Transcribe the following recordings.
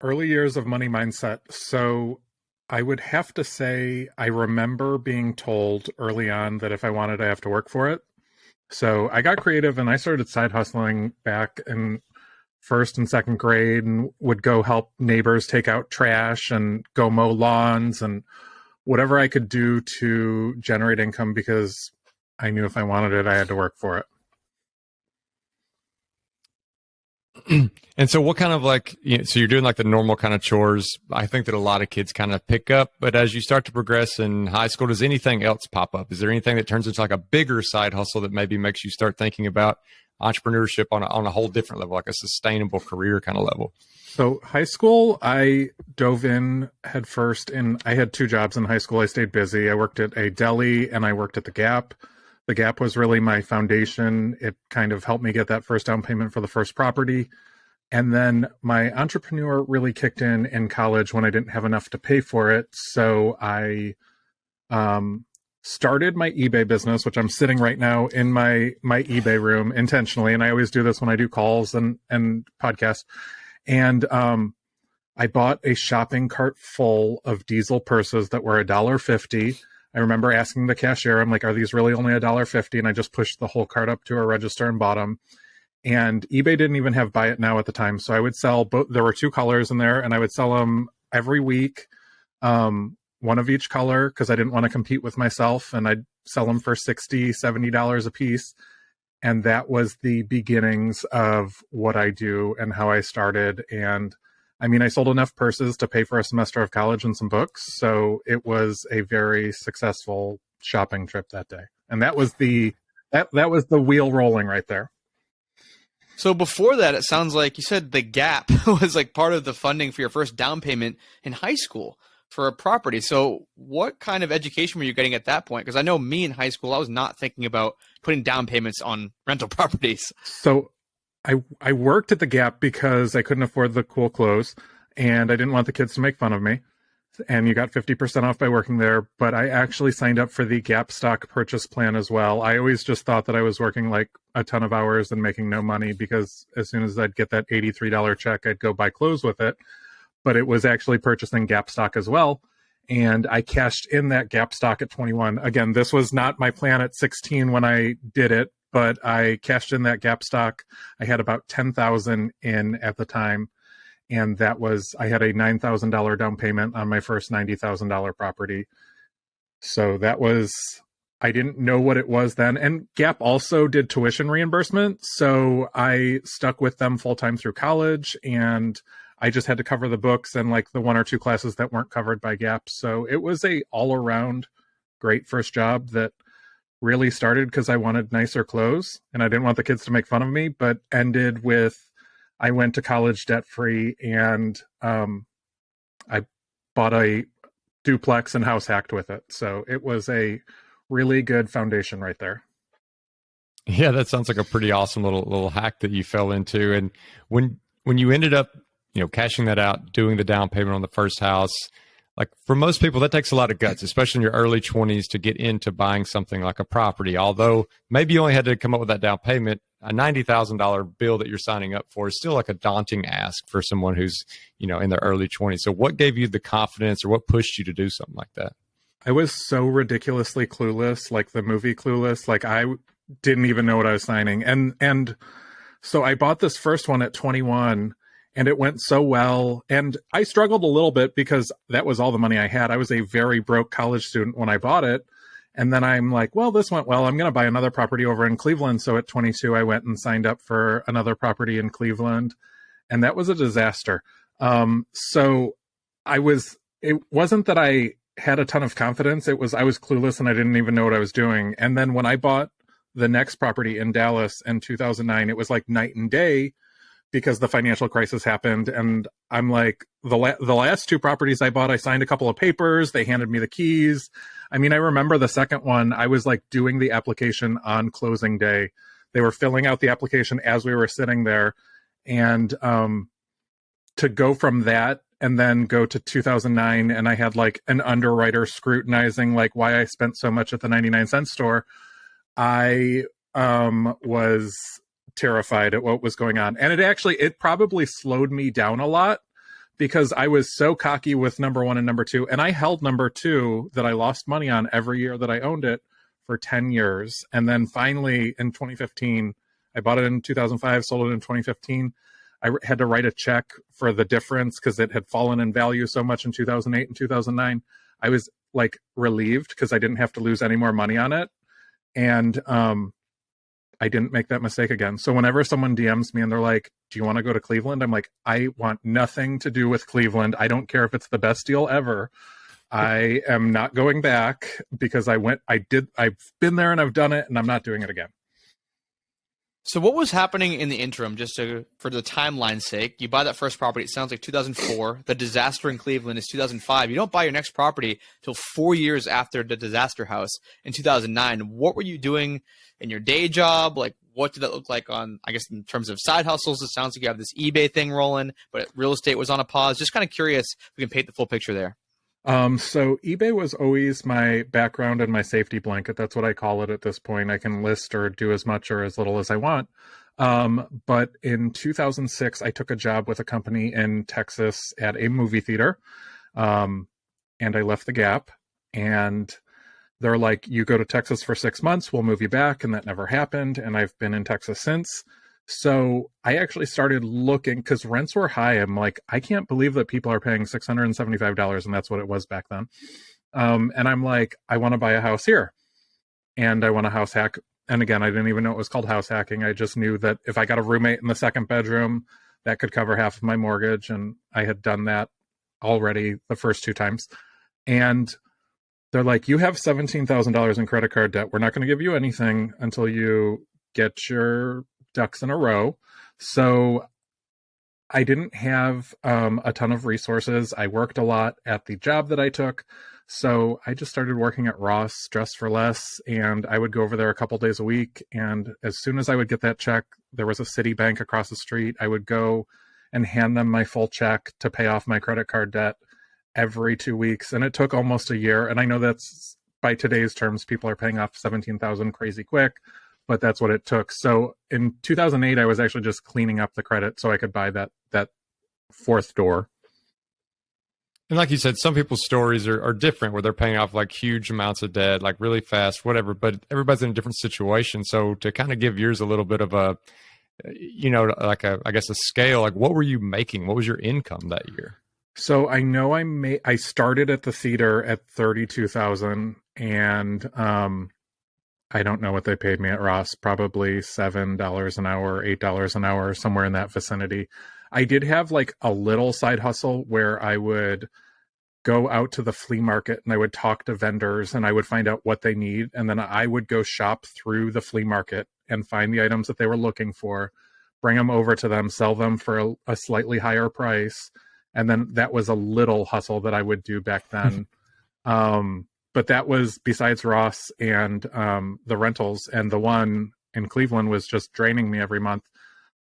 Early years of money mindset. So I would have to say I remember being told early on that if I wanted, I have to work for it. So I got creative and I started side hustling back in first and second grade and would go help neighbors take out trash and go mow lawns and whatever I could do to generate income because I knew if I wanted it, I had to work for it. And so what kind of so you're doing like the normal kind of chores, I think that a lot of kids kind of pick up, but as you start to progress in high school, does anything else pop up? Is there anything that turns into like a bigger side hustle that maybe makes you start thinking about entrepreneurship on a whole different level, like a sustainable career kind of level? So high school, I dove in head first and I had two jobs in high school. I stayed busy. I worked at a deli and I worked at the Gap. The Gap was really my foundation. It kind of helped me get that first down payment for the first property. And then my entrepreneur really kicked in college when I didn't have enough to pay for it. So I started my eBay business, which I'm sitting right now in my eBay room intentionally. And I always do this when I do calls and podcasts. And I bought a shopping cart full of diesel purses that were $1.50. I remember asking the cashier, I'm like, are these really only $1.50? And I just pushed the whole cart up to a register and bought them. And eBay didn't even have buy it now at the time. So I would sell both. There were two colors in there and I would sell them every week, one of each color because I didn't want to compete with myself. And I'd sell them for $60, $70 a piece. And that was the beginnings of what I do and how I started. And I mean, I sold enough purses to pay for a semester of college and some books. So it was a very successful shopping trip that day. And that was that was the wheel rolling right there. So before that, it sounds like you said the Gap was like part of the funding for your first down payment in high school for a property. So what kind of education were you getting at that point? Because I know me in high school, I was not thinking about putting down payments on rental properties. So I worked at the Gap because I couldn't afford the cool clothes and I didn't want the kids to make fun of me. And you got 50% off by working there. But I actually signed up for the Gap stock purchase plan as well. I always just thought that I was working like a ton of hours and making no money because as soon as I'd get that $83 check, I'd go buy clothes with it. But it was actually purchasing Gap stock as well. And I cashed in that Gap stock at 21. Again, this was not my plan at 16 when I did it, but I cashed in that Gap stock. I had about 10,000 in at the time. And that was, I had a $9,000 down payment on my first $90,000 property. So that was, I didn't know what it was then. And Gap also did tuition reimbursement. So I stuck with them full time through college and I just had to cover the books and like the one or two classes that weren't covered by Gap. So it was a all around great first job that really started because I wanted nicer clothes and I didn't want the kids to make fun of me, but ended with I went to college debt free and I bought a duplex and house hacked with it. So it was a really good foundation right there. Yeah, that sounds like a pretty awesome little hack that you fell into. And when you ended up, cashing that out, doing the down payment on the first house, like for most people, that takes a lot of guts, especially in your early 20s to get into buying something like a property. Although maybe you only had to come up with that down payment, a $90,000 bill that you're signing up for is still like a daunting ask for someone who's, in their early 20s. So what gave you the confidence or what pushed you to do something like that? I was so ridiculously clueless, like the movie Clueless. Like I didn't even know what I was signing. And so I bought this first one at 21 and it went so well. And I struggled a little bit because that was all the money I had. I was a very broke college student when I bought it. And then I'm like, well, this went well. I'm going to buy another property over in Cleveland. So at 22, I went and signed up for another property in Cleveland. And that was a disaster. So it wasn't that I had a ton of confidence. I was clueless and I didn't even know what I was doing. And then when I bought the next property in Dallas in 2009, it was like night and day because the financial crisis happened. And I'm like, the last two properties I bought, I signed a couple of papers. They handed me the keys. I mean, I remember the second one, I was like doing the application on closing day. They were filling out the application as we were sitting there. And to go from that and then go to 2009, and I had like an underwriter scrutinizing like why I spent so much at the 99-cent store. I was terrified at what was going on. And it probably slowed me down a lot because I was so cocky with number one and number two. And I held number two that I lost money on every year that I owned it for 10 years. And then finally in 2015, I bought it in 2005, sold it in 2015. I had to write a check for the difference because it had fallen in value so much in 2008 and 2009. I was like relieved because I didn't have to lose any more money on it. And I didn't make that mistake again. So whenever someone DMs me and they're like, do you want to go to Cleveland? I'm like, I want nothing to do with Cleveland. I don't care if it's the best deal ever. I am not going back because I've been there and I've done it and I'm not doing it again. So what was happening in the interim, for the timeline's sake? You buy that first property, it sounds like 2004. The disaster in Cleveland is 2005. You don't buy your next property till 4 years after the disaster house in 2009. What were you doing in your day job? Like, what did that look like I guess, in terms of side hustles? It sounds like you have this eBay thing rolling, but real estate was on a pause. Just kind of curious if we can paint the full picture there. So eBay was always my background and my safety blanket. That's what I call it at this point. I can list or do as much or as little as I want. But in 2006, I took a job with a company in Texas at a movie theater. And I left the Gap, and they're like, you go to Texas for 6 months, we'll move you back. And that never happened. And I've been in Texas since. So I actually started looking because rents were high. I'm like, I can't believe that people are paying $675, and that's what it was back then. And I'm like, I want to buy a house here, and I want a house hack. And again, I didn't even know it was called house hacking. I just knew that if I got a roommate in the second bedroom, that could cover half of my mortgage. And I had done that already the first 2 times. And they're like, you have $17,000 in credit card debt. We're not going to give you anything until you get your ducks in a row. So I didn't have a ton of resources. I worked a lot at the job that I took. So I just started working at Ross, Dress for Less, and I would go over there a couple days a week. And as soon as I would get that check, there was a Citibank across the street. I would go and hand them my full check to pay off my credit card debt every 2 weeks. And it took almost a year. And I know that's, by today's terms, people are paying off $17,000 crazy quick, but that's what it took. So in 2008, I was actually just cleaning up the credit so I could buy that fourth door. And like you said, some people's stories are different, where they're paying off like huge amounts of debt, like really fast, whatever, but everybody's in a different situation. So to kind of give yours a little bit of a, I guess a scale, like what were you making? What was your income that year? So I know I started at the theater at $32,000, and I don't know what they paid me at Ross, probably $7 an hour, $8 an hour, somewhere in that vicinity. I did have like a little side hustle where I would go out to the flea market and I would talk to vendors and I would find out what they need. And then I would go shop through the flea market and find the items that they were looking for, bring them over to them, sell them for a slightly higher price. And then that was a little hustle that I would do back then. But that was besides Ross and the rentals, and the one in Cleveland was just draining me every month.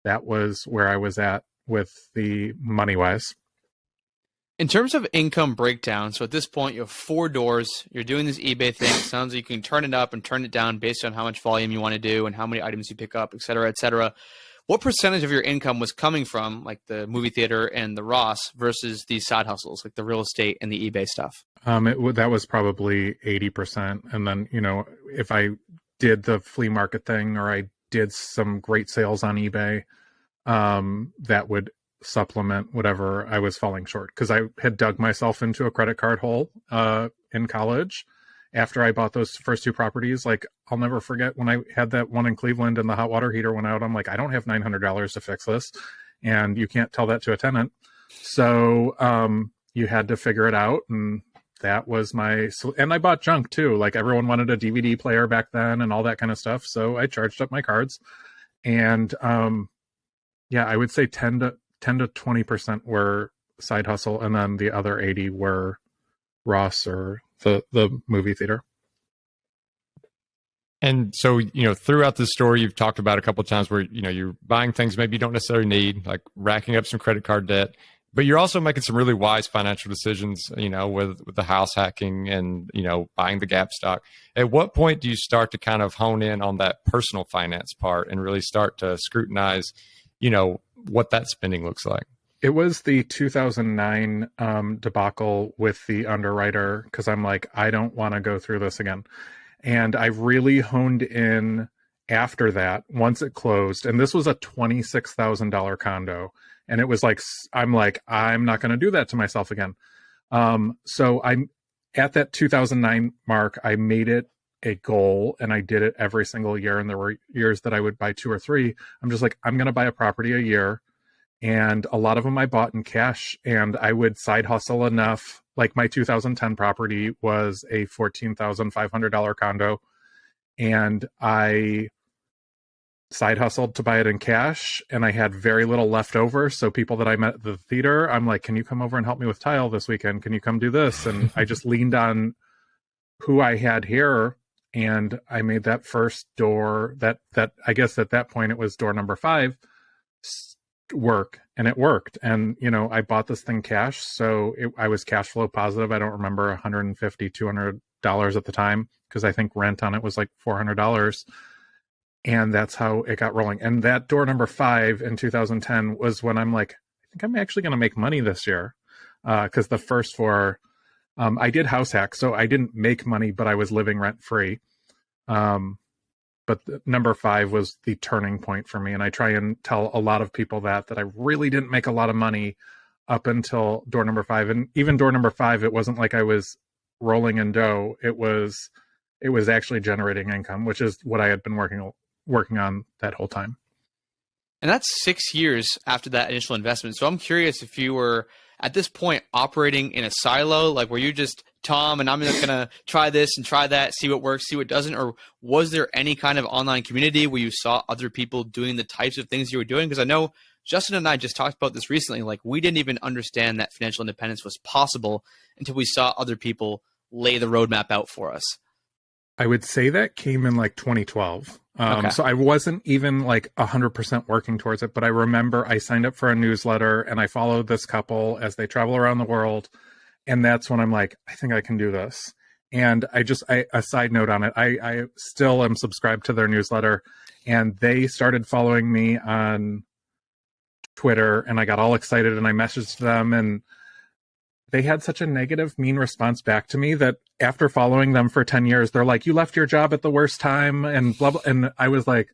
That was where I was at with the money wise. In terms of income breakdown, so at this point you have 4 doors, you're doing this eBay thing. It sounds like you can turn it up and turn it down based on how much volume you want to do and how many items you pick up, et cetera, et cetera. What percentage of your income was coming from like the movie theater and the Ross versus these side hustles, like the real estate and the eBay stuff? That was probably 80%. And then, if I did the flea market thing or I did some great sales on eBay, that would supplement whatever I was falling short. Because I had dug myself into a credit card hole in college after I bought those first 2 properties. Like, I'll never forget when I had that one in Cleveland and the hot water heater went out. I'm like, I don't have $900 to fix this. And you can't tell that to a tenant. So you had to figure it out. And that was and I bought junk too. Like, everyone wanted a DVD player back then and all that kind of stuff. So I charged up my cards. And I would say 10 to 20% were side hustle. And then the other 80 were Ross or the movie theater. And so, throughout this story, you've talked about a couple of times where, you're buying things maybe you don't necessarily need, like racking up some credit card debt, but you're also making some really wise financial decisions, with the house hacking and, buying the Gap stock. At what point do you start to kind of hone in on that personal finance part and really start to scrutinize, what that spending looks like? It was the 2009 debacle with the underwriter, because I'm like, I don't want to go through this again. And I really honed in after that, once it closed. And this was a $26,000 condo. And it was like, I'm like, I'm not going to do that to myself again. So I'm at that 2009 mark, I made it a goal, and I did it every single year. And there were years that I would buy 2 or 3. I'm just like, I'm going to buy a property a year. And a lot of them I bought in cash, and I would side hustle enough. Like my 2010 property was a $14,500 condo, and I side hustled to buy it in cash, and I had very little left over. So people that I met at the theater, I'm like, can you come over and help me with tile this weekend? Can you come do this? And I just leaned on who I had here, and I made that first door that I guess at that point it was door number 5 work, and it worked. And I bought this thing cash, so I was cash flow positive. I don't remember $150, $200 at the time, because I think rent on it was like $400, and that's how it got rolling. And that door number 5 in 2010 was when I'm like, I think I'm actually going to make money this year, because the first 4 I did house hack, so I didn't make money, but I was living rent free. But number 5 was the turning point for me. And I try and tell a lot of people that I really didn't make a lot of money up until door number 5. And even door number 5, it wasn't like I was rolling in dough. It was actually generating income, which is what I had been working on that whole time. And that's 6 years after that initial investment. So I'm curious if you were at this point operating in a silo, like were you just Tom and I'm just going to try this and try that, see what works, see what doesn't? Or was there any kind of online community where you saw other people doing the types of things you were doing? Because I know Justin and I just talked about this recently. Like we didn't even understand that financial independence was possible until we saw other people lay the roadmap out for us. I would say that came in like 2012. Okay. So I wasn't even like 100% working towards it, but I remember I signed up for a newsletter and I followed this couple as they travel around the world. And that's when I'm like, I think I can do this. And a side note on it, I still am subscribed to their newsletter, and they started following me on Twitter, and I got all excited and I messaged them, and they had such a negative, mean response back to me that after following them for 10 years, they're like, you left your job at the worst time and blah, blah. And I was like,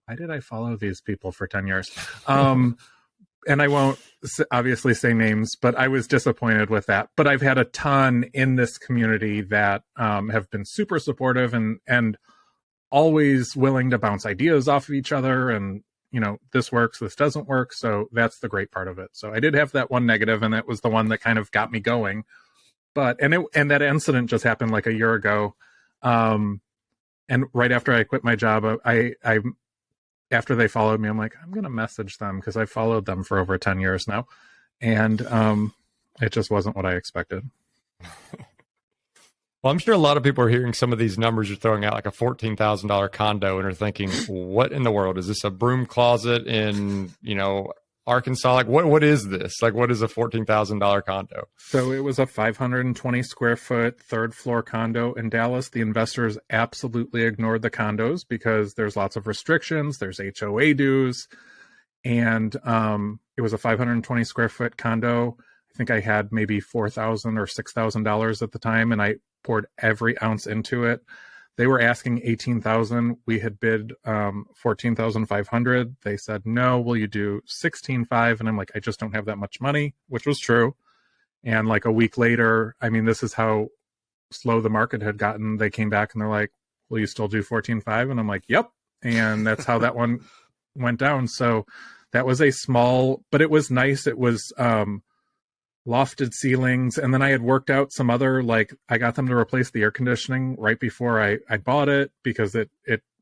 why did I follow these people for 10 years? And I won't obviously say names, but I was disappointed with that. But I've had a ton in this community that have been super supportive and always willing to bounce ideas off of each other. And, this works, this doesn't work. So that's the great part of it. So I did have that one negative, and it was the one that kind of got me going. But, and that incident just happened like a year ago. And right after I quit my job, I after they followed me, I'm like, I'm going to message them, because I followed them for over 10 years now. And it just wasn't what I expected. Well, I'm sure a lot of people are hearing some of these numbers you're throwing out, like a $14,000 condo, and are thinking, what in the world? Is this a broom closet in, Arkansas? Like, what is this? Like, what is a $14,000 condo? So it was a 520 square foot 3rd floor condo in Dallas. The investors absolutely ignored the condos because there's lots of restrictions. There's HOA dues. And it was a 520 square foot condo. I think I had maybe $4,000 or $6,000 at the time, and I poured every ounce into it. They were asking $18,000. We had bid $14,500. They said, no, will you do $16,500? And I'm like, I just don't have that much money, which was true. And like a week later, I mean, this is how slow the market had gotten. They came back and they're like, will you still do $14,500? And I'm like, yep. And that's how that one went down. So that was a small, but it was nice. It was lofted ceilings. And then I had worked out some other, like I got them to replace the air conditioning right before I bought it, because it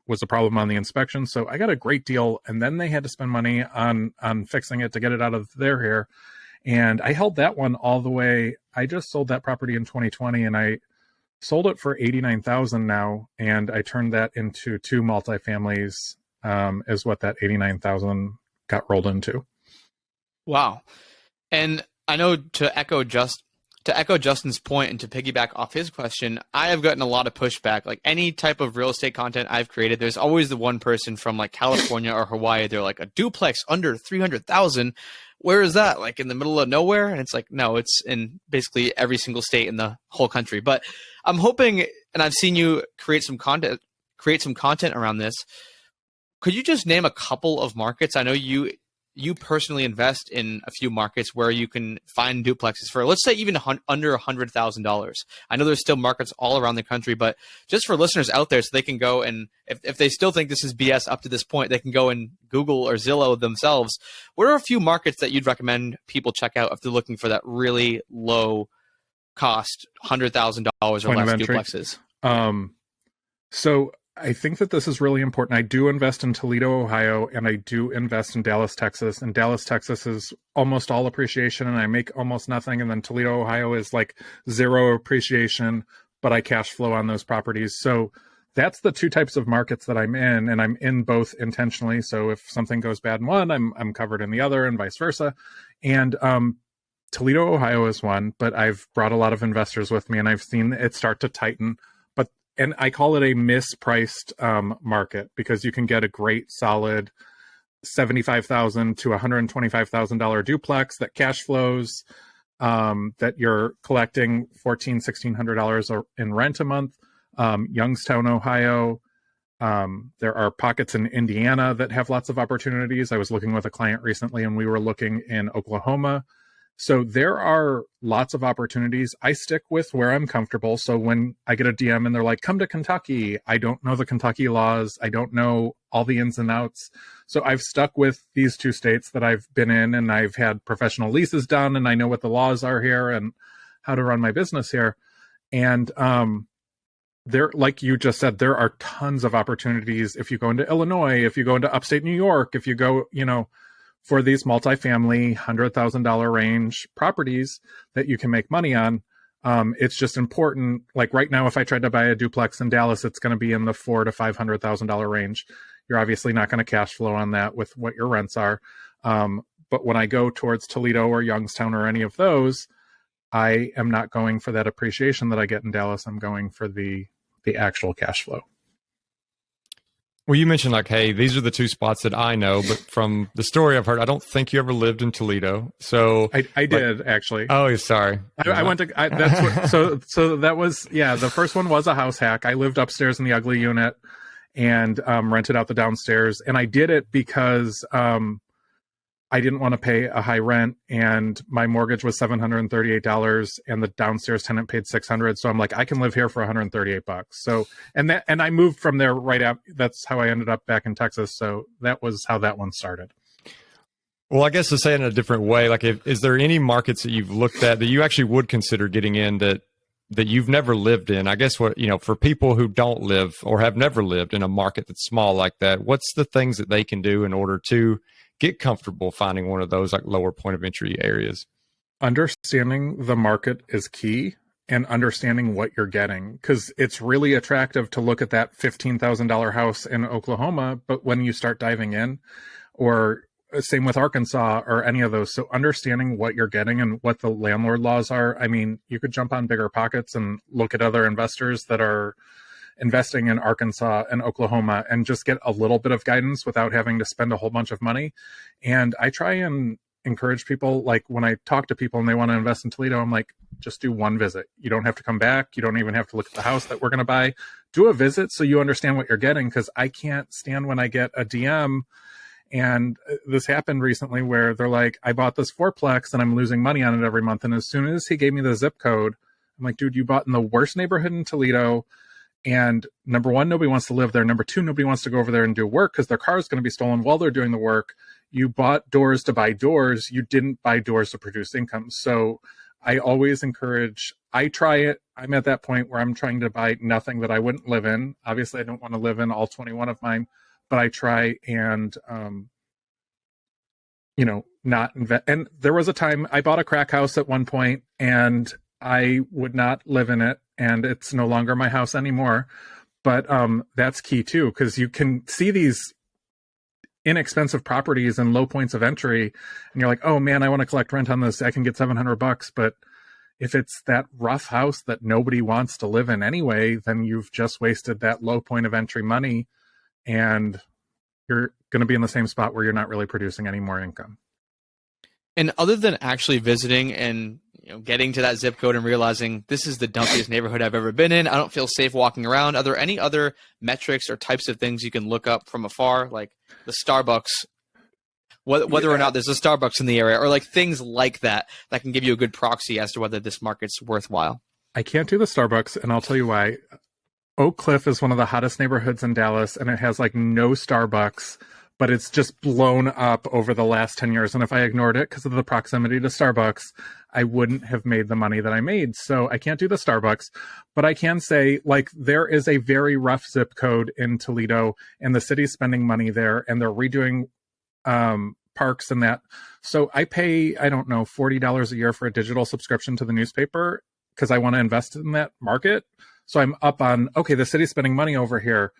was a problem on the inspection. So I got a great deal. And then they had to spend money on fixing it to get it out of their hair. And I held that one all the way. I just sold that property in 2020, and I sold it for $89,000 now. And I turned that into 2 multifamilies, is what that $89,000 got rolled into. Wow. And I know, to echo to echo Justin's point and to piggyback off his question, I have gotten a lot of pushback. Like any type of real estate content I've created, there's always the one person from like California or Hawaii. They're like, a duplex under 300,000. Where is that? Like in the middle of nowhere? And it's like, no, it's in basically every single state in the whole country. But I'm hoping, and I've seen you create some content around this. Could you just name a couple of markets? I know you personally invest in a few markets where you can find duplexes for, let's say, even under $100,000. I know there's still markets all around the country, but just for listeners out there, so they can go and if they still think this is BS up to this point, they can go and Google or Zillow themselves. What are a few markets that you'd recommend people check out if they're looking for that really low cost, $100,000 or less duplexes? So I think that this is really important. I do invest in Toledo, Ohio, and I do invest in Dallas, Texas. And Dallas, Texas is almost all appreciation, and I make almost nothing. And then Toledo, Ohio is like zero appreciation, but I cash flow on those properties. So that's the two types of markets that I'm in, and I'm in both intentionally. So if something goes bad in one, I'm covered in the other, and vice versa. And Toledo, Ohio is one, but I've brought a lot of investors with me, and I've seen it start to tighten. And I call it a mispriced market because you can get a great solid $75,000 to $125,000 duplex that cash flows, that you're collecting $1,400-$1,600 in rent a month. Youngstown, Ohio. There are pockets in Indiana that have lots of opportunities. I was looking with a client recently, and we were looking in Oklahoma. So there are lots of opportunities. I stick with where I'm comfortable. So when I get a DM and they're like, come to Kentucky, I don't know the Kentucky laws. I don't know all the ins and outs. So I've stuck with these two states that I've been in, and I've had professional leases done, and I know what the laws are here and how to run my business here. And there, like you just said, there are tons of opportunities. If you go into Illinois, if you go into upstate New York, if you go, for these multifamily $100,000 range properties that you can make money on. It's just important. Like right now, if I tried to buy a duplex in Dallas, it's going to be in the $400,000 to $500,000 range. You're obviously not going to cash flow on that with what your rents are. But when I go towards Toledo or Youngstown or any of those, I am not going for that appreciation that I get in Dallas. I'm going for the actual cash flow. Well, you mentioned like, hey, these are the two spots that I know, but from the story I've heard, I don't think you ever lived in Toledo. So I did actually. Oh, sorry. I went to. That's what. So that was the first one was a house hack. I lived upstairs in the ugly unit and rented out the downstairs, and I did it because I didn't want to pay a high rent, and my mortgage was $738, and the downstairs tenant paid $600. So I'm like, I can live here for $138. So, and I moved from there right out. That's how I ended up back in Texas. So that was how that one started. Well, I guess to say it in a different way, like, is there any markets that you've looked at that you actually would consider getting in that you've never lived in? I guess for people who don't live or have never lived in a market that's small like that, what's the things that they can do in order to get comfortable finding one of those like lower point of entry areas? Understanding the market is key, and understanding what you're getting, because it's really attractive to look at that $15,000 house in Oklahoma, but when you start diving in, or same with Arkansas or any of those. So understanding what you're getting and what the landlord laws are. I mean, you could jump on Bigger Pockets and look at other investors that are investing in Arkansas and Oklahoma and just get a little bit of guidance without having to spend a whole bunch of money. And I try and encourage people, like when I talk to people and they want to invest in Toledo, I'm like, just do one visit. You don't have to come back. You don't even have to look at the house that we're going to buy. Do a visit so you understand what you're getting, because I can't stand when I get a DM. And this happened recently where they're like, I bought this fourplex and I'm losing money on it every month. And as soon as he gave me the zip code, I'm like, dude, you bought in the worst neighborhood in Toledo. And number one, nobody wants to live there. Number two, nobody wants to go over there and do work because their car is going to be stolen while they're doing the work. You bought doors to buy doors. You didn't buy doors to produce income. So I always encourage, I try it. I'm at that point where I'm trying to buy nothing that I wouldn't live in. Obviously, I don't want to live in all 21 of mine, but I try and, not invest. And there was a time I bought a crack house at one point and I would not live in it, and it's no longer my house anymore. But that's key too, because you can see these inexpensive properties and low points of entry, and you're like, oh man, I want to collect rent on this. I can get $700, but if it's that rough house that nobody wants to live in anyway, then you've just wasted that low point of entry money, and you're going to be in the same spot where you're not really producing any more income. And other than actually visiting and getting to that zip code and realizing this is the dumpiest neighborhood I've ever been in, I don't feel safe walking around, are there any other metrics or types of things you can look up from afar, like the Starbucks, whether or not there's a Starbucks in the area, or like things like that that can give you a good proxy as to whether this market's worthwhile? I can't do the Starbucks, and I'll tell you why. Oak Cliff is one of the hottest neighborhoods in Dallas, and it has like no Starbucks, but it's just blown up over the last 10 years. And if I ignored it because of the proximity to Starbucks, I wouldn't have made the money that I made. So I can't do the Starbucks, but I can say, like, there is a very rough zip code in Toledo, and the city's spending money there, and they're redoing parks and that. So I pay, I don't know, $40 a year for a digital subscription to the newspaper because I want to invest in that market. So I'm up on, okay, the city's spending money over here.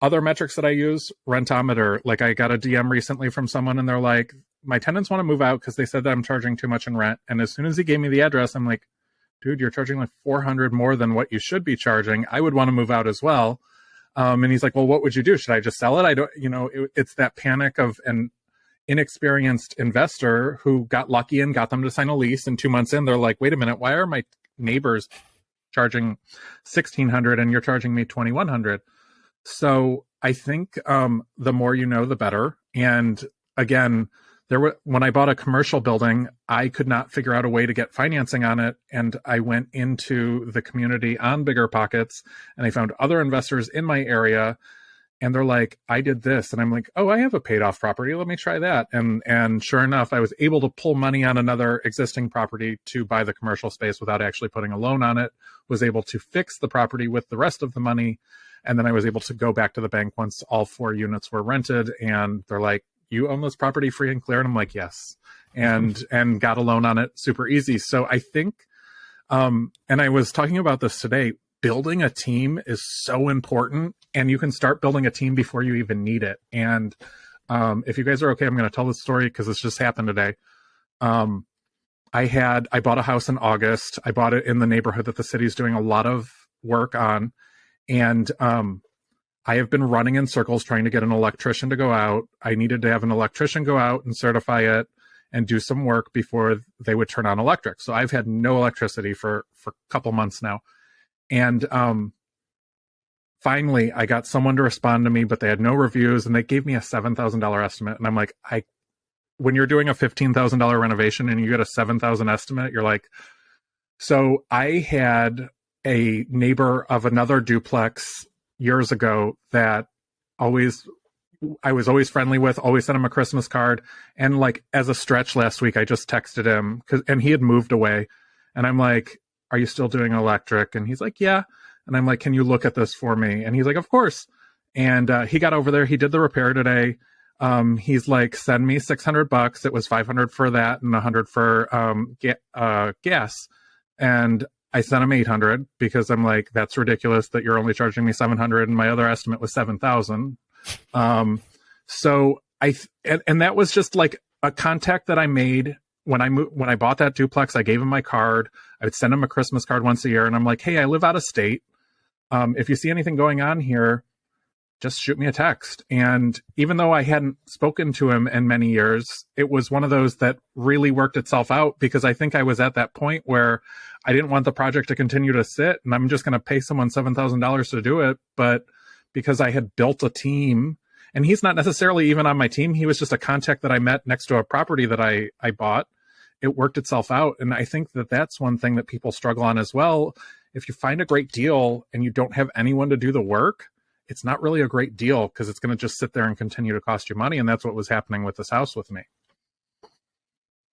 Other metrics that I use, Rentometer. Like, I got a DM recently from someone, and they're like, my tenants want to move out because they said that I'm charging too much in rent. And as soon as he gave me the address, I'm like, dude, you're charging like $400 more than what you should be charging. I would want to move out as well. And he's like, well, what would you do? Should I just sell it? I don't, it's that panic of an inexperienced investor who got lucky and got them to sign a lease. And 2 months in, they're like, wait a minute, why are my neighbors charging $1,600 and you're charging me $2,100? So I think the more you know, the better. And again, when I bought a commercial building, I could not figure out a way to get financing on it. And I went into the community on BiggerPockets, and I found other investors in my area, and they're like, I did this. And I'm like, oh, I have a paid off property. Let me try that. And sure enough, I was able to pull money on another existing property to buy the commercial space without actually putting a loan on it, was able to fix the property with the rest of the money. And then I was able to go back to the bank once all 4 units were rented, and they're like, you own this property free and clear? And I'm like, yes. And got a loan on it super easy. So I think, and I was talking about this today, building a team is so important, and you can start building a team before you even need it. And if you guys are okay, I'm going to tell this story because it's just happened today. I bought a house in August. I bought it in the neighborhood that the city's doing a lot of work on. And I have been running in circles trying to get an electrician to go out. I needed to have an electrician go out and certify it and do some work before they would turn on electric. So I've had no electricity for a couple months now. And finally, I got someone to respond to me, but they had no reviews, and they gave me a $7,000 estimate. And I'm like, when you're doing a $15,000 renovation and you get a $7,000 estimate, you're like, so I had a neighbor of another duplex years ago that I was always friendly with, always sent him a Christmas card. And like, as a stretch last week, I just texted him and he had moved away. And I'm like, are you still doing electric? And he's like, yeah. And I'm like, can you look at this for me? And he's like, of course. And he got over there. He did the repair today. He's like, send me $600. It was $500 for that and $100 for gas. And I sent him $800 because I'm like, that's ridiculous that you're only charging me $700 and my other estimate was $7,000. So and that was just like a contact that I made when I bought that duplex. I gave him my card. I would send him a Christmas card once a year, and I'm like, hey, I live out of state. If you see anything going on here, just shoot me a text. And even though I hadn't spoken to him in many years, it was one of those that really worked itself out, because I think I was at that point where I didn't want the project to continue to sit and I'm just going to pay someone $7,000 to do it. But because I had built a team, and he's not necessarily even on my team, he was just a contact that I met next to a property that I bought, it worked itself out. And I think that that's one thing that people struggle on as well. If you find a great deal and you don't have anyone to do the work, it's not really a great deal, because it's going to just sit there and continue to cost you money. And that's what was happening with this house with me.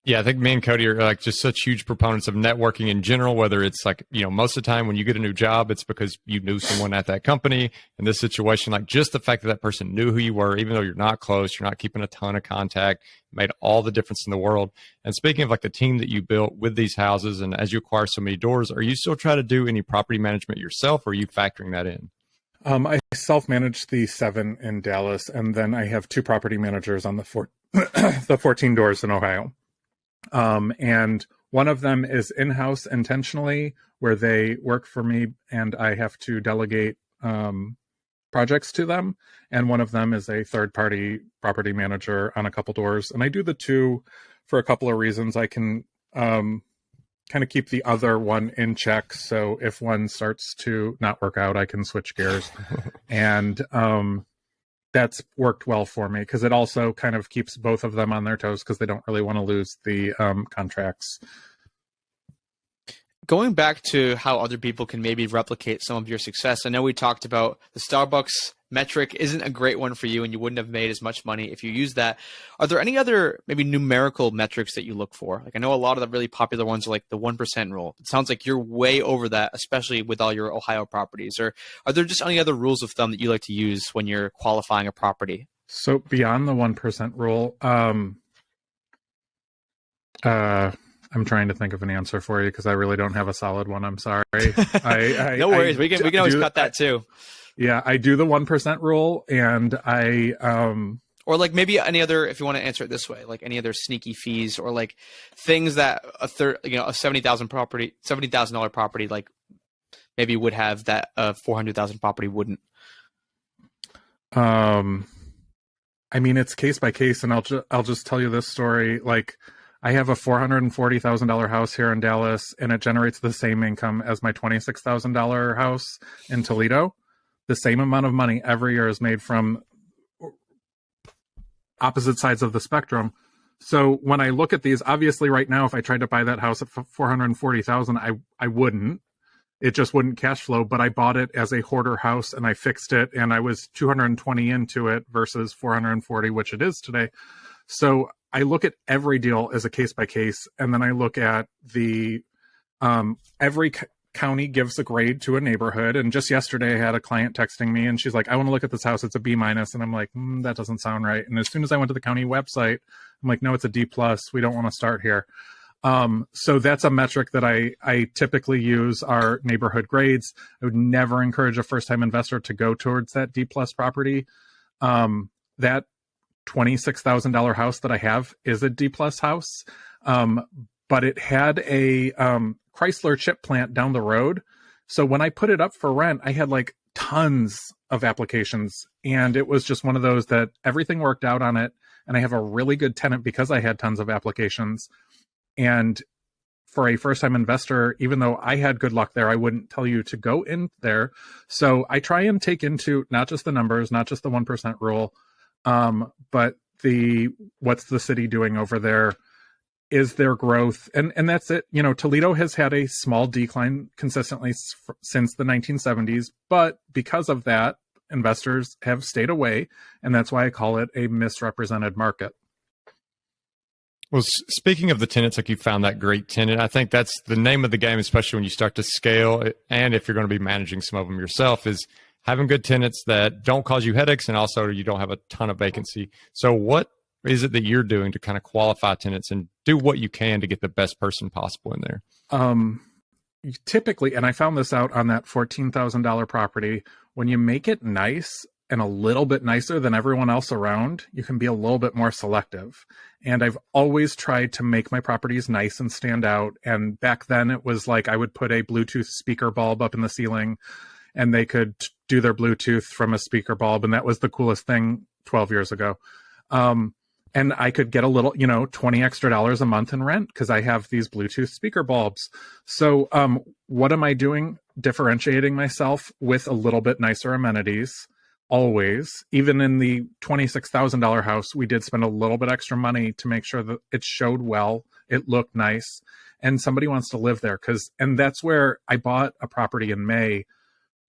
Yeah, I think me and Cody are like just such huge proponents of networking in general, whether it's like, most of the time when you get a new job, it's because you knew someone at that company. In this situation, like just the fact that that person knew who you were, even though you're not close, you're not keeping a ton of contact, made all the difference in the world. And speaking of like the team that you built with these houses, and as you acquire so many doors, are you still trying to do any property management yourself, or are you factoring that in? I self-manage the 7 in Dallas, and then I have 2 property managers on the 14 doors in Ohio. And One of them is in-house intentionally, where they work for me and I have to delegate projects to them. And one of them is a third-party property manager on a couple doors. And I do the two for a couple of reasons. I can kind of keep the other one in check. So if one starts to not work out, I can switch gears. And that's worked well for me because it also kind of keeps both of them on their toes because they don't really want to lose the contracts. Going back to how other people can maybe replicate some of your success, I know we talked about the Starbucks metric isn't a great one for you and you wouldn't have made as much money if you used that. Are there any other maybe numerical metrics that you look for? Like I know a lot of the really popular ones are like the 1% rule. It sounds like you're way over that, especially with all your Ohio properties. Or are there just any other rules of thumb that you like to use when you're qualifying a property? So beyond the 1% rule, I'm trying to think of an answer for you because I really don't have a solid one. I'm sorry. No worries. We can always cut that too. Yeah, I do the 1% rule, and or like maybe any other, if you want to answer it this way, like any other sneaky fees or like things that a $70,000 property like maybe would have that a $400,000 property wouldn't. I mean, it's case by case, and I'll just tell you this story. Like, I have a $440,000 house here in Dallas, and it generates the same income as my $26,000 house in Toledo. The same amount of money every year is made from opposite sides of the spectrum. So when I look at these, obviously right now, if I tried to buy that house at $440,000, I wouldn't. It just wouldn't cash flow, but I bought it as a hoarder house and I fixed it and I was 220 into it versus 440, which it is today. So I look at every deal as a case by case. And then I look at the, every county gives a grade to a neighborhood. And just yesterday I had a client texting me and she's like, I want to look at this house. It's a B-. And I'm like, that doesn't sound right. And as soon as I went to the county website, I'm like, no, it's a D+. We don't want to start here. So that's a metric that I typically use are neighborhood grades. I would never encourage a first-time investor to go towards that D+ property. That $26,000 house that I have is a D+ house. But it had a Chrysler chip plant down the road. So when I put it up for rent, I had like tons of applications. And it was just one of those that everything worked out on it. And I have a really good tenant because I had tons of applications. And for a first-time investor, even though I had good luck there, I wouldn't tell you to go in there. So I try and take into not just the numbers, not just the 1% rule, but what's the city doing over there? Is there growth? And that's it. You know, Toledo has had a small decline consistently since the 1970s, but because of that, investors have stayed away. And that's why I call it a misrepresented market. Well, speaking of the tenants, like you found that great tenant, I think that's the name of the game, especially when you start to scale. And if you're going to be managing some of them yourself, is having good tenants that don't cause you headaches and also you don't have a ton of vacancy. So what is it that you're doing to kind of qualify tenants and do what you can to get the best person possible in there? Typically, and I found this out on that $14,000 property, when you make it nice and a little bit nicer than everyone else around, you can be a little bit more selective. And I've always tried to make my properties nice and stand out. And back then it was like I would put a Bluetooth speaker bulb up in the ceiling and they could do their Bluetooth from a speaker bulb. And that was the coolest thing 12 years ago. And I could get a little, $20 extra a month in rent because I have these Bluetooth speaker bulbs. So what am I doing? Differentiating myself with a little bit nicer amenities. Always, even in the $26,000 house, we did spend a little bit extra money to make sure that it showed well, it looked nice, and somebody wants to live there. And that's where I bought a property in May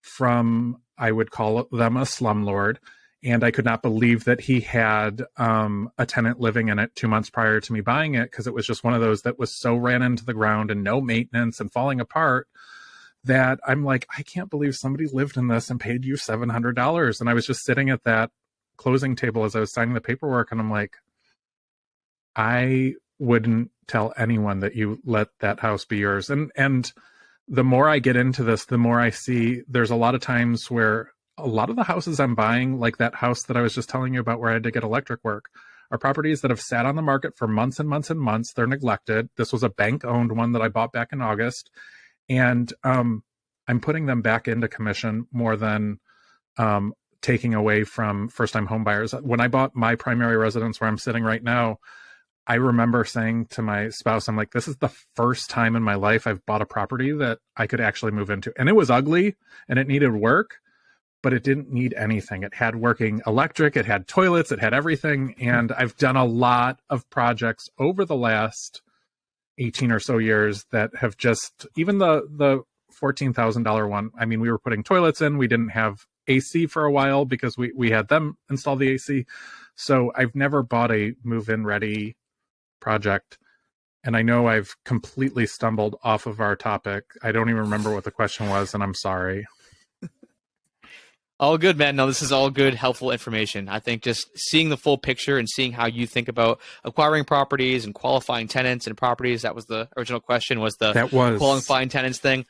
from, I would call them a slumlord, and I could not believe that he had a tenant living in it 2 months prior to me buying it because it was just one of those that was so ran into the ground and no maintenance and falling apart. That I'm like, I can't believe somebody lived in this and paid you $700. And I was just sitting at that closing table as I was signing the paperwork. And I'm like, I wouldn't tell anyone that you let that house be yours. And the more I get into this, the more I see there's a lot of times where a lot of the houses I'm buying, like that house that I was just telling you about where I had to get electric work, are properties that have sat on the market for months and months and months. They're neglected. This was a bank-owned one that I bought back in August. And I'm putting them back into commission more than taking away from first-time home buyers. When I bought my primary residence where I'm sitting right now, I remember saying to my spouse, I'm like, this is the first time in my life I've bought a property that I could actually move into. And it was ugly and it needed work, but it didn't need anything. It had working electric, it had toilets, it had everything. And I've done a lot of projects over the last 18 or so years that have just, even the $14,000 one, I mean, we were putting toilets in, we didn't have AC for a while because we had them install the AC. So I've never bought a move-in ready project. And I know I've completely stumbled off of our topic. I don't even remember what the question was, and I'm sorry. All good, man. No, this is all good, helpful information. I think just seeing the full picture and seeing how you think about acquiring properties and qualifying tenants and properties, that was the original question, was the qualifying tenants thing.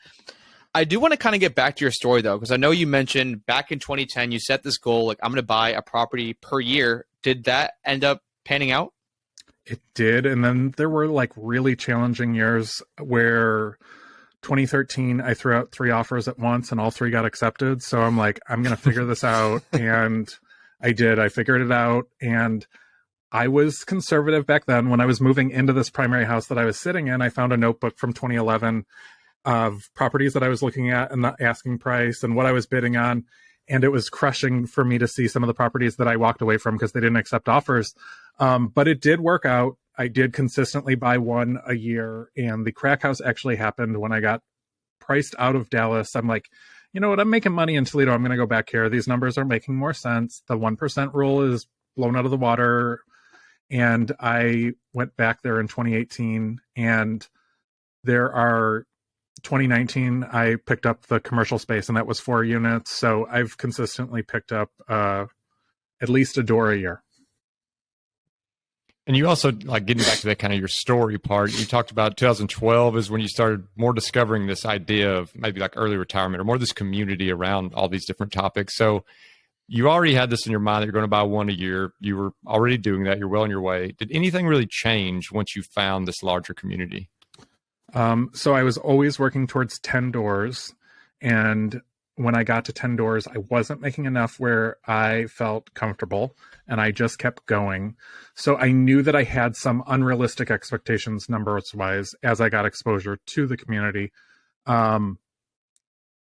I do want to kind of get back to your story, though, because I know you mentioned back in 2010, you set this goal, like, I'm going to buy a property per year. Did that end up panning out? It did. And then there were like really challenging years where 2013, I threw out 3 offers at once and all 3 got accepted. So I'm like, I'm going to figure this out. And I did. I figured it out. And I was conservative back then. When I was moving into this primary house that I was sitting in, I found a notebook from 2011 of properties that I was looking at and the asking price and what I was bidding on. And it was crushing for me to see some of the properties that I walked away from because they didn't accept offers. But it did work out. I did consistently buy 1 a year. And the crack house actually happened when I got priced out of Dallas. I'm like, you know what? I'm making money in Toledo. I'm going to go back here. These numbers are making more sense. The 1% rule is blown out of the water. And I went back there in 2018. And 2019, I picked up the commercial space, and that was 4 units. So I've consistently picked up at least a door a year. And you also, like, getting back to that kind of your story part, you talked about 2012 is when you started more discovering this idea of maybe like early retirement or more this community around all these different topics. So you already had this in your mind that you're going to buy 1 a year. You were already doing that. You're well on your way. Did anything really change once you found this larger community? So I was always working towards 10 doors. And when I got to 10 doors, I wasn't making enough where I felt comfortable, and I just kept going. So I knew that I had some unrealistic expectations numbers wise as I got exposure to the community. And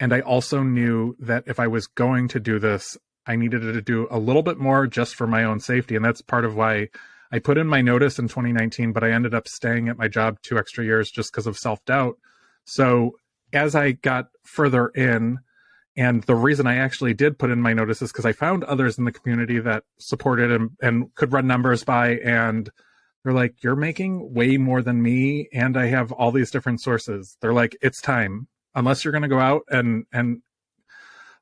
I also knew that if I was going to do this, I needed to do a little bit more just for my own safety. And that's part of why I put in my notice in 2019, but I ended up staying at my job 2 extra years just because of self-doubt. So as I got further in, and the reason I actually did put in my notice is because I found others in the community that supported and could run numbers by, and they're like, you're making way more than me, and I have all these different sources. They're like, it's time. Unless you're going to go out and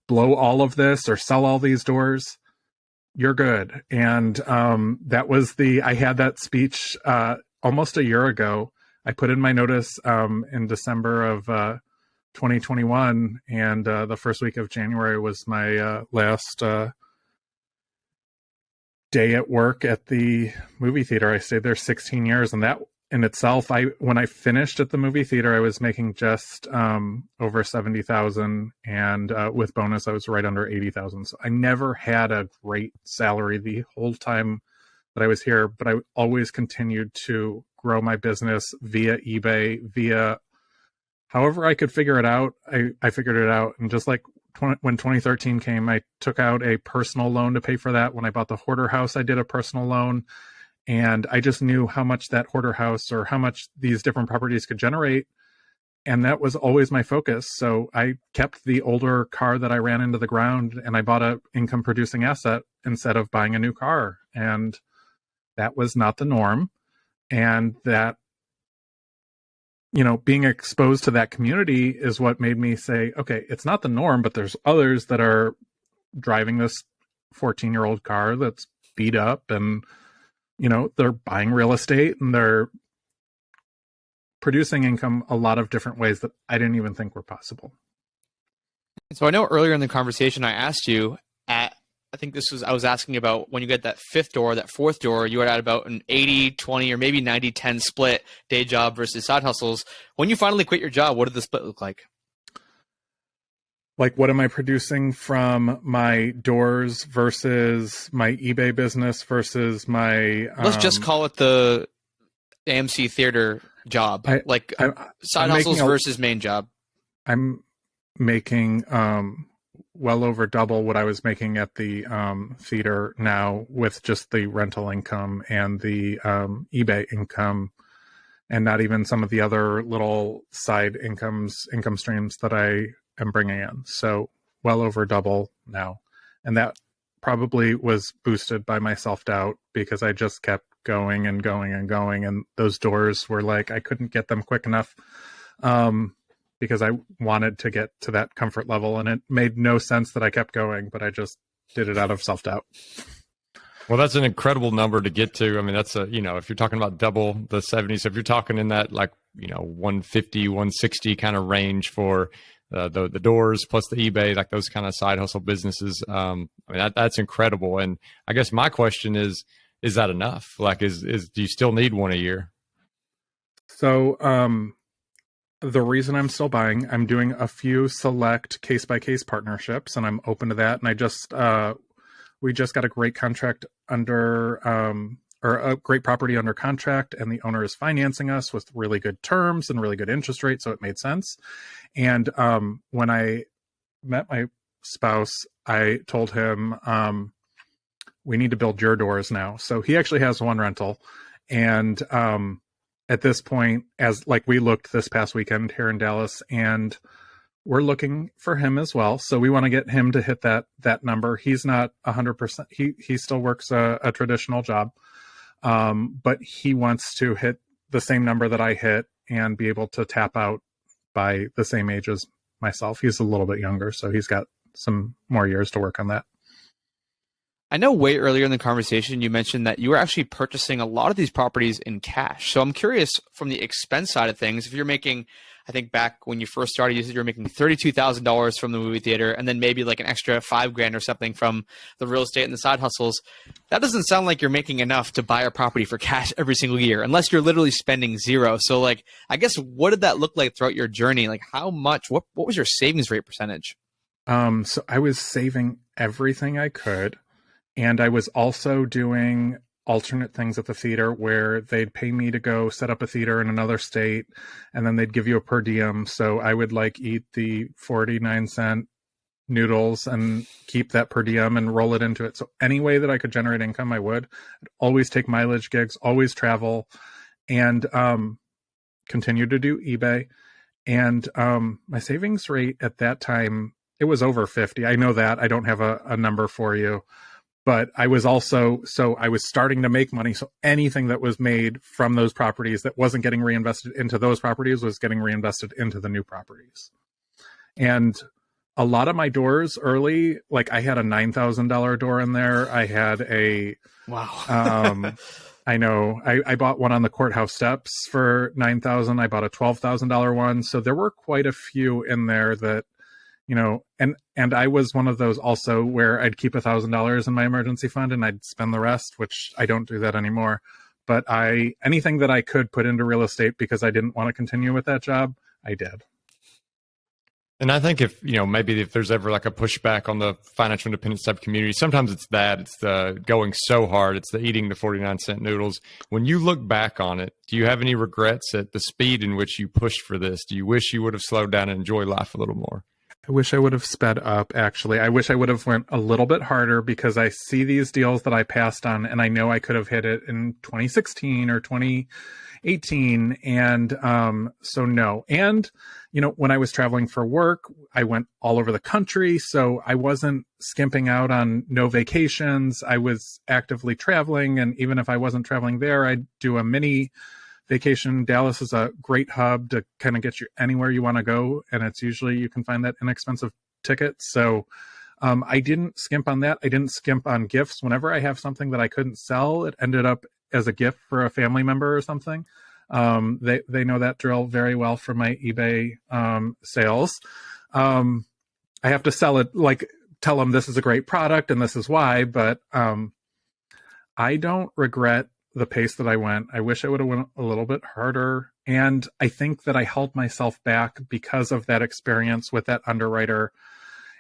blow all of this or sell all these doors, you're good. And that was I had that speech almost a year ago. I put in my notice in December of 2021, and the first week of January was my last day at work at the movie theater. I stayed there 16 years, and that in itself, when I finished at the movie theater, I was making just over 70,000, and with bonus, I was right under 80,000. So I never had a great salary the whole time that I was here, but I always continued to grow my business via eBay, via however I could figure it out. I figured it out, and just like when 2013 came, I took out a personal loan to pay for that. When I bought the hoarder house, I did a personal loan. And I just knew how much that hoarder house or how much these different properties could generate. And that was always my focus. So I kept the older car that I ran into the ground, and I bought a income producing asset instead of buying a new car. And that was not the norm. And that, being exposed to that community is what made me say, okay, it's not the norm, but there's others that are driving this 14-year-old car that's beat up, and they're buying real estate and they're producing income a lot of different ways that I didn't even think were possible. So I know earlier in the conversation, I asked you, at I think I was asking about when you get that fifth door, that fourth door, you were at about an 80-20 or maybe 90-10 split, day job versus side hustles. When you finally quit your job, what did the split look like? Like, what am I producing from my doors versus my eBay business versus my Let's just call it the AMC theater job, side hustles versus main job. I'm making well over double what I was making at the theater now, with just the rental income and the eBay income, and not even some of the other little side income streams that I am bringing in. So well over double now. And that probably was boosted by my self-doubt, because I just kept going and going and going. And those doors were like, I couldn't get them quick enough because I wanted to get to that comfort level. And it made no sense that I kept going, but I just did it out of self-doubt. Well, that's an incredible number to get to. I mean, that's if you're talking about double the 70s, if you're talking in that 150, 160 kind of range for the doors plus the eBay, like those kind of side hustle businesses. I mean, that's incredible. And I guess my question is that enough? Like, do you still need one a year? So, the reason I'm still buying, I'm doing a few select case-by-case partnerships, and I'm open to that. And we just got a great contract or a great property under contract, and the owner is financing us with really good terms and really good interest rates, so it made sense. And when I met my spouse, I told him, we need to build your doors now. So he actually has one rental, and at this point, we looked this past weekend here in Dallas, and we're looking for him as well. So we want to get him to hit that number. He's not 100%. He still works a traditional job, but he wants to hit the same number that I hit and be able to tap out by the same age as myself. He's a little bit younger, so he's got some more years to work on that. I know way earlier in the conversation, you mentioned that you were actually purchasing a lot of these properties in cash. So I'm curious, from the expense side of things, if you're making, I think back when you first started, you said you were making $32,000 from the movie theater, and then maybe like an extra $5,000 or something from the real estate and the side hustles. That doesn't sound like you're making enough to buy a property for cash every single year, unless you're literally spending zero. So I guess, what did that look like throughout your journey? Like, how much, what was your savings rate percentage? So I was saving everything I could. And I was also doing alternate things at the theater where they'd pay me to go set up a theater in another state, and then they'd give you a per diem. So I would eat the 49-cent noodles and keep that per diem and roll it into it. So any way that I could generate income, I would. I'd always take mileage gigs, always travel, and continue to do eBay. And my savings rate at that time, it was over 50. I know that. I don't have a number for you. But I was I was starting to make money. So anything that was made from those properties that wasn't getting reinvested into those properties was getting reinvested into the new properties. And a lot of my doors early, I had a $9,000 door in there. I had wow. I know I bought one on the courthouse steps for $9,000. I bought a $12,000 one. So there were quite a few in there that, and I was one of those also where I'd keep $1,000 in my emergency fund and I'd spend the rest, which I don't do that anymore. But anything that I could put into real estate because I didn't want to continue with that job, I did. And I think maybe if there's ever a pushback on the financial independence type community, sometimes it's the going so hard, it's the eating the 49-cent noodles. When you look back on it, do you have any regrets at the speed in which you pushed for this? Do you wish you would have slowed down and enjoyed life a little more? I wish I would have sped up, actually. I wish I would have went a little bit harder, because I see these deals that I passed on and I know I could have hit it in 2016 or 2018. And so no. And, when I was traveling for work, I went all over the country. So I wasn't skimping out on no vacations. I was actively traveling. And even if I wasn't traveling there, I'd do a mini vacation. Dallas is a great hub to kind of get you anywhere you want to go, and it's usually you can find that inexpensive ticket. So I didn't skimp on that. I didn't skimp on gifts. Whenever I have something that I couldn't sell, it ended up as a gift for a family member or something. They know that drill very well from my eBay sales. I have to sell it tell them this is a great product and this is why, but I don't regret the pace that I went. I wish I would have went a little bit harder. And I think that I held myself back because of that experience with that underwriter.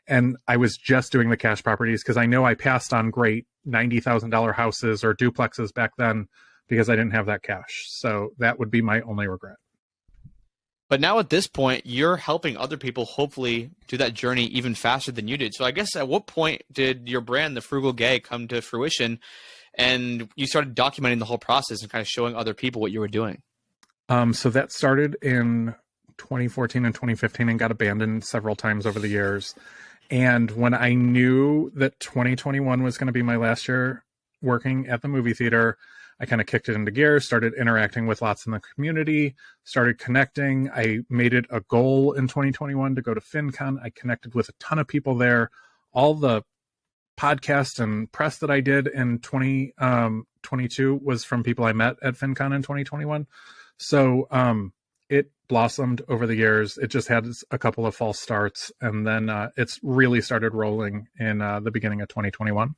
And I was just doing the cash properties because I know I passed on great $90,000 houses or duplexes back then because I didn't have that cash. So that would be my only regret. But now at this point, you're helping other people hopefully do that journey even faster than you did. So I guess at what point did your brand, the Frugal Gay, come to fruition and you started documenting the whole process and kind of showing other people what you were doing? So that started in 2014 and 2015 and got abandoned several times over the years. And when I knew that 2021 was going to be my last year working at the movie theater, I kind of kicked it into gear, started interacting with lots in the community, started connecting. I made it a goal in 2021 to go to FinCon. I connected with a ton of people there. All the podcasts and press that I did in 2022 was from people I met at FinCon in 2021. So it blossomed over the years. It just had a couple of false starts, and then it's really started rolling in the beginning of 2021.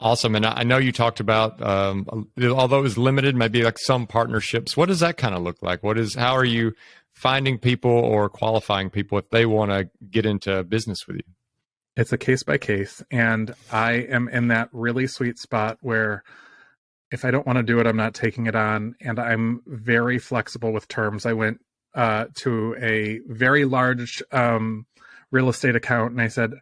Awesome. And I know you talked about, although it was limited, maybe like some partnerships. What does that kind of look like? How are you finding people or qualifying people if they want to get into business with you? It's a case by case. And I am in that really sweet spot where if I don't want to do it, I'm not taking it on. And I'm very flexible with terms. I went to a very large real estate account and I said,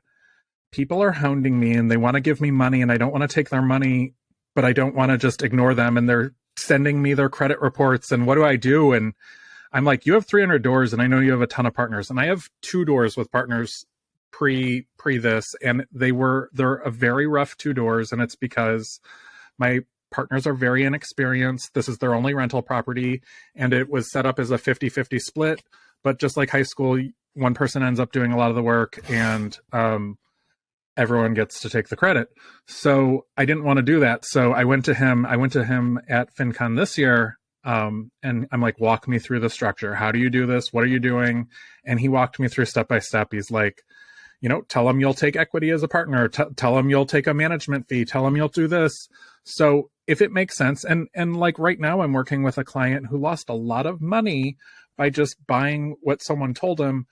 people are hounding me and they want to give me money and I don't want to take their money, but I don't want to just ignore them. And they're sending me their credit reports. And what do I do? And I'm like, you have 300 doors and I know you have a ton of partners. And I have 2 doors with partners pre this. And they're a very rough 2 doors. And it's because my partners are very inexperienced. This is their only rental property. And it was set up as a 50-50 split. But just like high school, one person ends up doing a lot of the work and, everyone gets to take the credit. So I didn't want to do that. So I went to him at FinCon this year. And I'm like, walk me through the structure. How do you do this? What are you doing? And he walked me through step by step. He's like, tell them you'll take equity as a partner. Tell them you'll take a management fee. Tell them you'll do this. So if it makes sense. And like right now I'm working with a client who lost a lot of money by just buying what someone told him.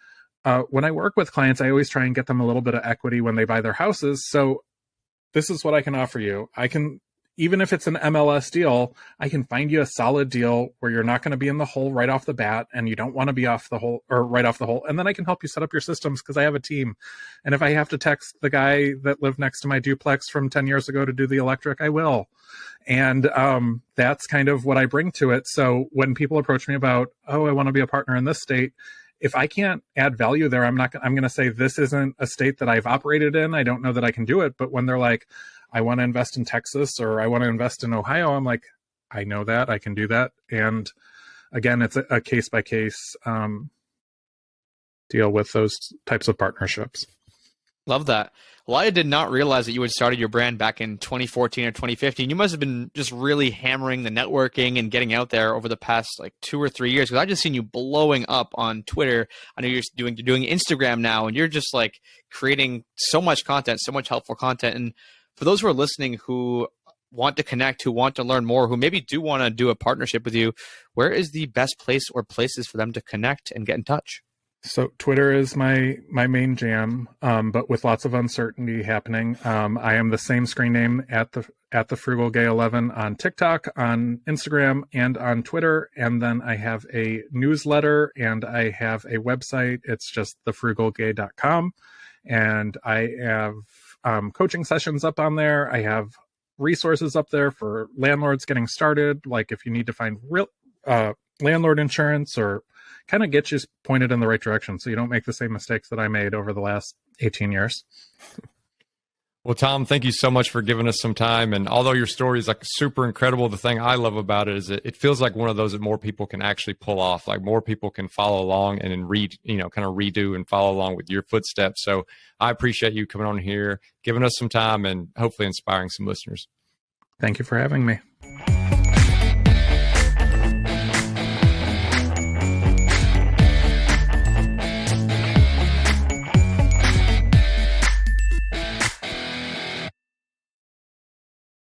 When I work with clients, I always try and get them a little bit of equity when they buy their houses. So this is what I can offer you. I can, even if it's an MLS deal, I can find you a solid deal where you're not going to be in the hole right off the bat and you don't want to be off the hole or right off the hole. And then I can help you set up your systems because I have a team. And if I have to text the guy that lived next to my duplex from 10 years ago to do the electric, I will. And that's kind of what I bring to it. So when people approach me about, oh, I want to be a partner in this state, if I can't add value there, I'm going to say this isn't a state that I've operated in. I don't know that I can do it. But when they're like, I want to invest in Texas or I want to invest in Ohio, I'm like, I know that I can do that. And again, it's a case by case deal with those types of partnerships. Love that. Well, I did not realize that you had started your brand back in 2014 or 2015. You must have been just really hammering the networking and getting out there over the past like 2 or 3 years. Because I've just seen you blowing up on Twitter. I know you're doing Instagram now, and you're just like creating so much content, so much helpful content. And for those who are listening who want to connect, who want to learn more, who maybe do want to do a partnership with you, where is the best place or places for them to connect and get in touch? So Twitter is my main jam, but with lots of uncertainty happening. I am the same screen name at the Frugal Gay 11 on TikTok, on Instagram, and on Twitter. And then I have a newsletter and I have a website. It's just thefrugalgay.com. And I have coaching sessions up on there. I have resources up there for landlords getting started. Like if you need to find real landlord insurance or kind of get you pointed in the right direction so you don't make the same mistakes that I made over the last 18 years. Well, Tom, thank you so much for giving us some time. And although your story is like super incredible, the thing I love about it is it feels like one of those that more people can actually pull off, like more people can follow along and then kind of redo and follow along with your footsteps. So I appreciate you coming on here, giving us some time and hopefully inspiring some listeners. Thank you for having me.